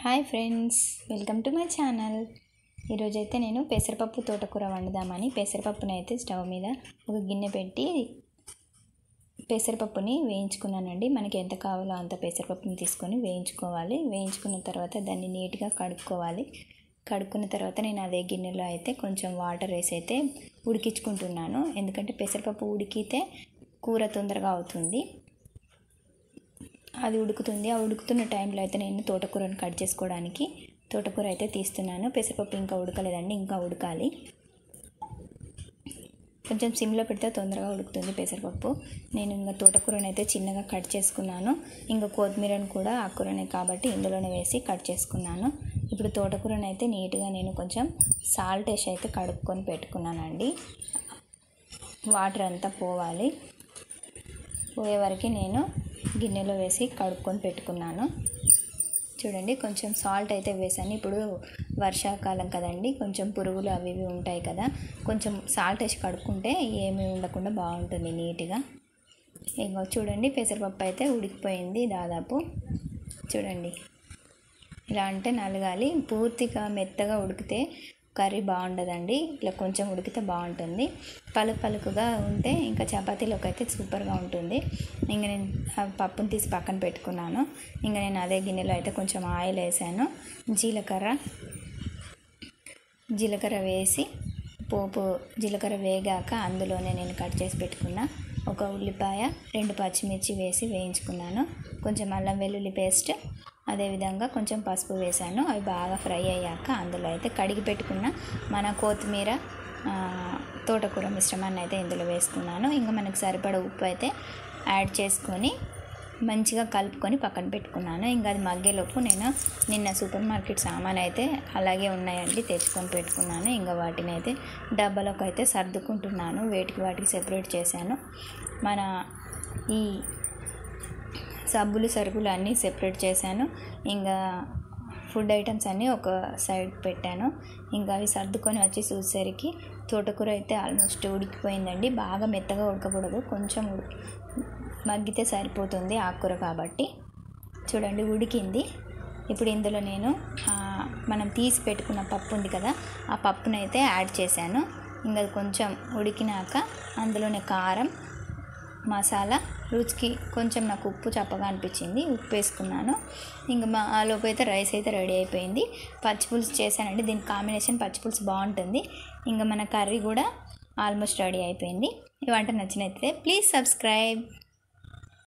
Hi friends, welcome to my channel. ఈరోజైతే నేను పెసరపప్పు తోటకూర వండుదామని పెసరపప్పుని అయితే స్టవ్ మీద ఒక గిన్నె పెట్టి పెసరపప్పుని వేయించుకున్నానండి. మనకి ఎంత కావాలో అంత పెసరపప్పుని తీసుకొని వేయించుకోవాలి. వేయించుకున్న తర్వాత దాన్ని నీట్గా కడుక్కోవాలి. కడుక్కున్న తర్వాత నేను అదే గిన్నెలో అయితే కొంచెం వాటర్ వేసి అయితే ఉడికించుకుంటున్నాను. ఎందుకంటే పెసరపప్పు ఉడికితే కూర తొందరగా అవుతుంది. అది ఉడుకుతుంది. ఆ ఉడుకుతున్న టైంలో అయితే నేను తోటకూరను కట్ చేసుకోవడానికి తోటకూర అయితే తీస్తున్నాను. పెసరపప్పు ఇంకా ఉడకలేదండి, ఇంకా ఉడకాలి. కొంచెం సిమ్లో పెడితే తొందరగా ఉడుకుతుంది పెసరపప్పు. నేను ఇంకా తోటకూరను అయితే చిన్నగా కట్ చేసుకున్నాను. ఇంకా కొత్తిమీరను కూడా ఆకుకూరనే కాబట్టి ఇందులోనే వేసి కట్ చేసుకున్నాను. ఇప్పుడు తోటకూరను అయితే నీట్గా నేను కొంచెం సాల్ట్ వేసి అయితే కడుక్కొని పెట్టుకున్నానండి. వాటర్ అంతా పోవాలి. పోయే వరకు నేను గిన్నెలో వేసి కడుక్కొని పెట్టుకున్నాను. చూడండి, కొంచెం సాల్ట్ అయితే వేసాను. ఇప్పుడు వర్షాకాలం కదండి, కొంచెం పురుగులు అవి ఇవి ఉంటాయి కదా, కొంచెం సాల్ట్ వేసి కడుక్కుంటే ఏమీ ఉండకుండా బాగుంటుంది నీట్గా. ఇంకా చూడండి, పెసరపప్పు అయితే ఉడికిపోయింది దాదాపు. చూడండి, ఇలా అంటే నలగాలి. పూర్తిగా మెత్తగా ఉడికితే కర్రీ బాగుండదండి. ఇట్లా కొంచెం ఉడికితే బాగుంటుంది. పలుకుగా ఉంటే ఇంకా చపాతీలోకి అయితే సూపర్గా ఉంటుంది. ఇంకా నేను పప్పుని తీసి పక్కన పెట్టుకున్నాను. ఇంకా నేను అదే గిన్నెలో అయితే కొంచెం ఆయిల్ వేసాను. జీలకర్ర వేసి జీలకర్ర వేగాక అందులోనే నేను కట్ చేసి పెట్టుకున్న ఒక ఉల్లిపాయ, 2 పచ్చిమిర్చి వేసి వేయించుకున్నాను. కొంచెం అల్లం వెల్లుల్లి పేస్ట్, అదేవిధంగా కొంచెం పసుపు వేసాను. అవి బాగా ఫ్రై అయ్యాక అందులో అయితే కడిగి పెట్టుకున్న మన కొత్తిమీర, తోటకూర మిశ్రమాన్ని అయితే ఇందులో వేసుకున్నాను. ఇంకా మనకు సరిపడ ఉప్పు అయితే యాడ్ చేసుకొని మంచిగా కలుపుకొని పక్కన పెట్టుకున్నాను. ఇంకా అది మగ్గేలోపు నేను నిన్న సూపర్ మార్కెట్ సామాన్ అయితే అలాగే ఉన్నాయండి, తెచ్చుకొని పెట్టుకున్నాను. ఇంకా వాటిని అయితే డబ్బాలోకి అయితే సర్దుకుంటున్నాను. వాటికి సెపరేట్ చేశాను. మన ఈ సబ్బులు సరుకులు అన్నీ సెపరేట్ చేశాను. ఇంకా ఫుడ్ ఐటమ్స్ అన్నీ ఒక సైడ్ పెట్టాను. ఇంకా అవి సర్దుకొని వచ్చి చూసేసరికి తోటకూర అయితే ఆల్మోస్ట్ ఉడికిపోయిందండి. బాగా మెత్తగా ఉడకకూడదు, కొంచెం మగ్గితే సరిపోతుంది ఆకుకూర కాబట్టి. చూడండి, ఉడికింది. ఇప్పుడు ఇందులో నేను మనం తీసి పెట్టుకున్న పప్పు ఉంది కదా, ఆ పప్పునైతే యాడ్ చేశాను. ఇంకా కొంచెం ఉడికినాక అందులోనే కారం, మసాలా, రుచికి కొంచెం నాకు ఉప్పు చప్పగా అనిపించింది, ఉప్పు వేసుకున్నాను. ఇంకా ఆలోపు అయితే రైస్ అయితే రెడీ అయిపోయింది. పచ్చిపులుసు చేశానండి, దీని కాంబినేషన్ పచ్చిపులుసు బాగుంటుంది. ఇంకా మన కర్రీ కూడా ఆల్మోస్ట్ రెడీ అయిపోయింది. ఈ వంట నచ్చినట్లయితే ప్లీజ్ సబ్స్క్రైబ్.